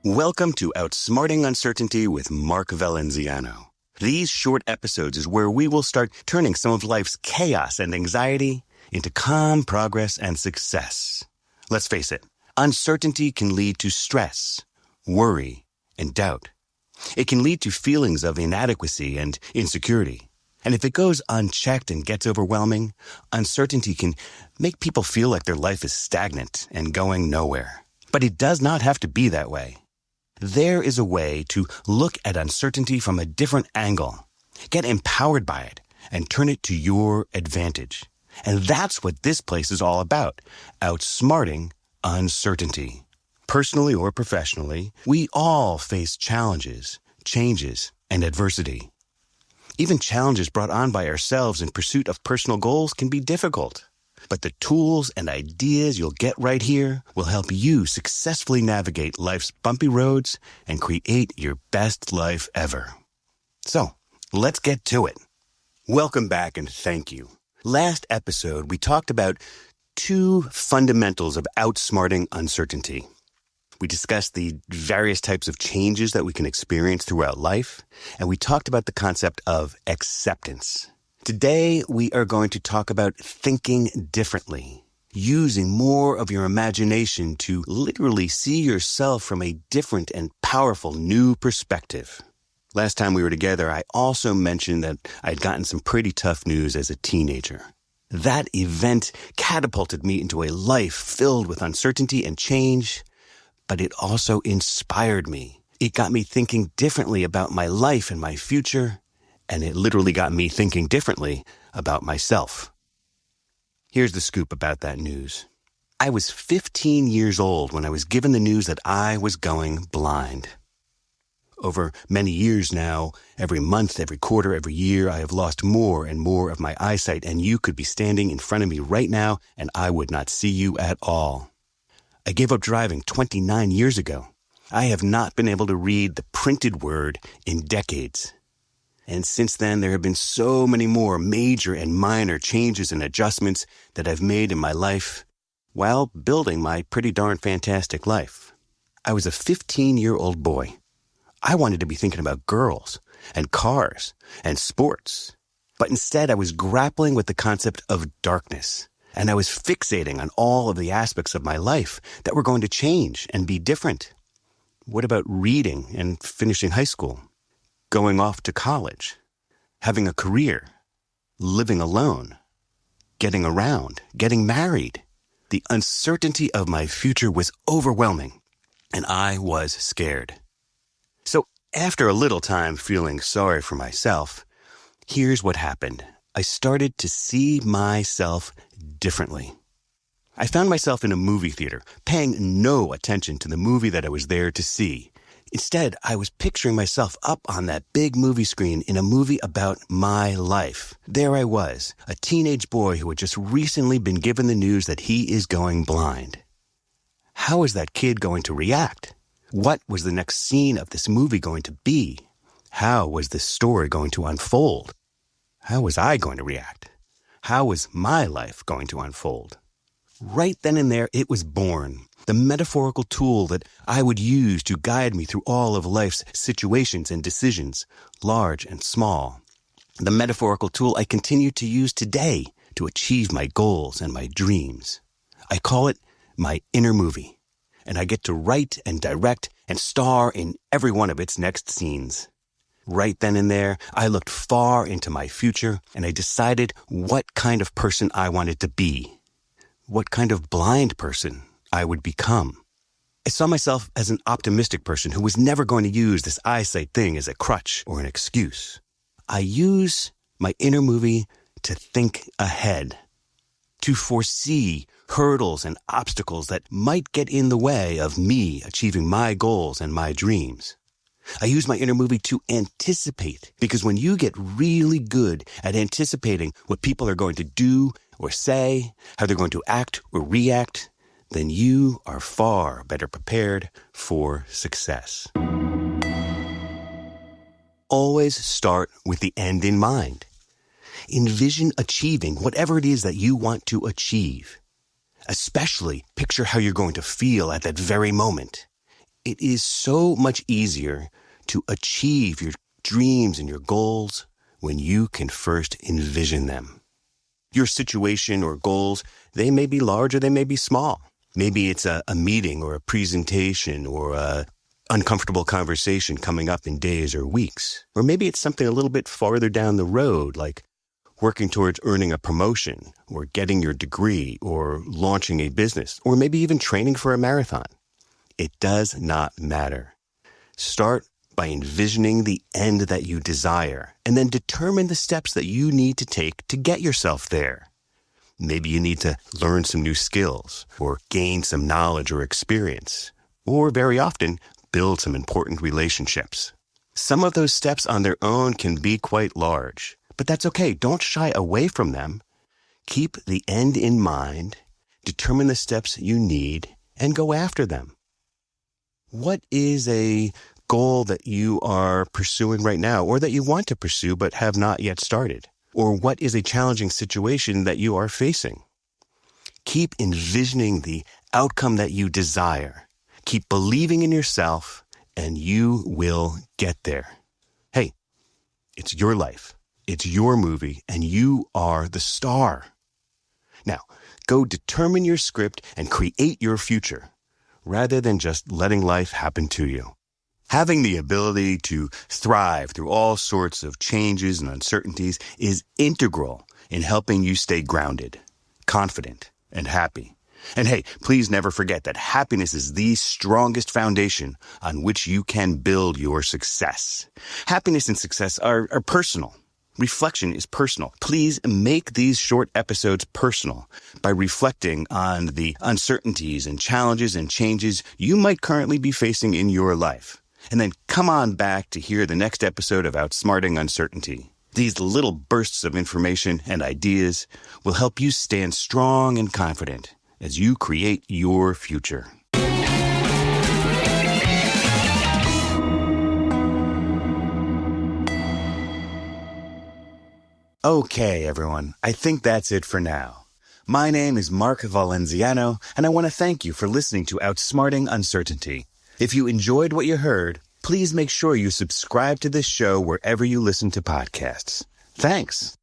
Welcome to Outsmarting Uncertainty with Mark Valenciano. These short episodes is where we will start turning some of life's chaos and anxiety into calm progress and success. Let's face it, uncertainty can lead to stress, worry, and doubt. It can lead to feelings of inadequacy and insecurity. And if it goes unchecked and gets overwhelming, uncertainty can make people feel like their life is stagnant and going nowhere. But it does not have to be that way. There is a way to look at uncertainty from a different angle, get empowered by it, and turn it to your advantage. And that's what this place is all about, outsmarting uncertainty. Personally or professionally, we all face challenges, changes, and adversity. Even challenges brought on by ourselves in pursuit of personal goals can be difficult. But the tools and ideas you'll get right here will help you successfully navigate life's bumpy roads and create your best life ever. So, let's get to it. Welcome back and thank you. Last episode, we talked about two fundamentals of outsmarting uncertainty. We discussed the various types of changes that we can experience throughout life, and we talked about the concept of acceptance. Today, we are going to talk about thinking differently, using more of your imagination to literally see yourself from a different and powerful new perspective. Last time we were together, I also mentioned that I'd gotten some pretty tough news as a teenager. That event catapulted me into a life filled with uncertainty and change, but it also inspired me. It got me thinking differently about my life and my future, and it literally got me thinking differently about myself. Here's the scoop about that news. I was 15 years old when I was given the news that I was going blind. Over many years now, every month, every quarter, every year, I have lost more and more of my eyesight, and you could be standing in front of me right now, and I would not see you at all. I gave up driving 29 years ago. I have not been able to read the printed word in decades. And since then, there have been so many more major and minor changes and adjustments that I've made in my life while building my pretty darn fantastic life. I was a 15-year-old boy. I wanted to be thinking about girls and cars and sports. But instead, I was grappling with the concept of darkness. And I was fixating on all of the aspects of my life that were going to change and be different. What about reading and finishing high school? Going off to college, having a career, living alone, getting around, getting married. The uncertainty of my future was overwhelming, and I was scared. So after a little time feeling sorry for myself, here's what happened. I started to see myself differently. I found myself in a movie theater, paying no attention to the movie that I was there to see. Instead, I was picturing myself up on that big movie screen in a movie about my life. There I was, a teenage boy who had just recently been given the news that he is going blind. How is that kid going to react? What was the next scene of this movie going to be? How was this story going to unfold? How was I going to react? How was my life going to unfold? Right then and there, it was born. The metaphorical tool that I would use to guide me through all of life's situations and decisions, large and small. The metaphorical tool I continue to use today to achieve my goals and my dreams. I call it my inner movie, and I get to write and direct and star in every one of its next scenes. Right then and there, I looked far into my future, and I decided what kind of person I wanted to be, what kind of blind person I would become. I saw myself as an optimistic person who was never going to use this eyesight thing as a crutch or an excuse. I use my inner movie to think ahead, to foresee hurdles and obstacles that might get in the way of me achieving my goals and my dreams. I use my inner movie to anticipate, because when you get really good at anticipating what people are going to do or say, how they're going to act or react, then you are far better prepared for success. Always start with the end in mind. Envision achieving whatever it is that you want to achieve. Especially picture how you're going to feel at that very moment. It is so much easier to achieve your dreams and your goals when you can first envision them. Your situation or goals, they may be large or they may be small. Maybe it's a meeting or a presentation or a uncomfortable conversation coming up in days or weeks. Or maybe it's something a little bit farther down the road, like working towards earning a promotion or getting your degree or launching a business or maybe even training for a marathon. It does not matter. Start by envisioning the end that you desire and then determine the steps that you need to take to get yourself there. Maybe you need to learn some new skills or gain some knowledge or experience, or very often, build some important relationships. Some of those steps on their own can be quite large, but that's okay. Don't shy away from them. Keep the end in mind, determine the steps you need, and go after them. What is a goal that you are pursuing right now or that you want to pursue but have not yet started? Or what is a challenging situation that you are facing? Keep envisioning the outcome that you desire. Keep believing in yourself, and you will get there. Hey, it's your life. It's your movie, and you are the star. Now, go determine your script and create your future, rather than just letting life happen to you. Having the ability to thrive through all sorts of changes and uncertainties is integral in helping you stay grounded, confident, and happy. And hey, please never forget that happiness is the strongest foundation on which you can build your success. Happiness and success are personal. Reflection is personal. Please make these short episodes personal by reflecting on the uncertainties and challenges and changes you might currently be facing in your life. And then come on back to hear the next episode of Outsmarting Uncertainty. These little bursts of information and ideas will help you stand strong and confident as you create your future. Okay, everyone. I think that's it for now. My name is Mark Valenciano, and I want to thank you for listening to Outsmarting Uncertainty. If you enjoyed what you heard, please make sure you subscribe to this show wherever you listen to podcasts. Thanks.